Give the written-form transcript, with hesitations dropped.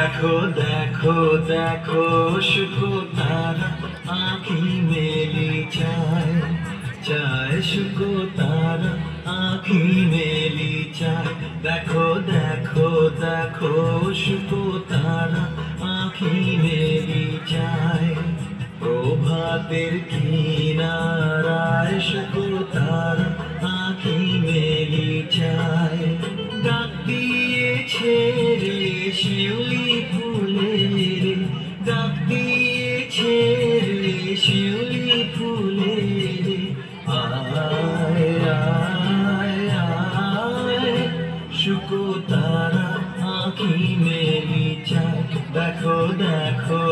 দেখো দেখো দেখো শুকো তারা আঁখি মেলি চায় চায় শুকো তারা আঁখি মেলি চায় দেখো দেখো দেখো শুকো তারা আঁখি মেলি চায় প্রভাতের কিনারায় শুকো তারা আঁখি মেলি চায় ডাক দিয়েছে রে শিউলি ফুলের ডাক দিয়েছে রে শিউলি ফুলের আয় আয় আয় শুকো তারা আঁখি মেলি চায় দেখো দেখো।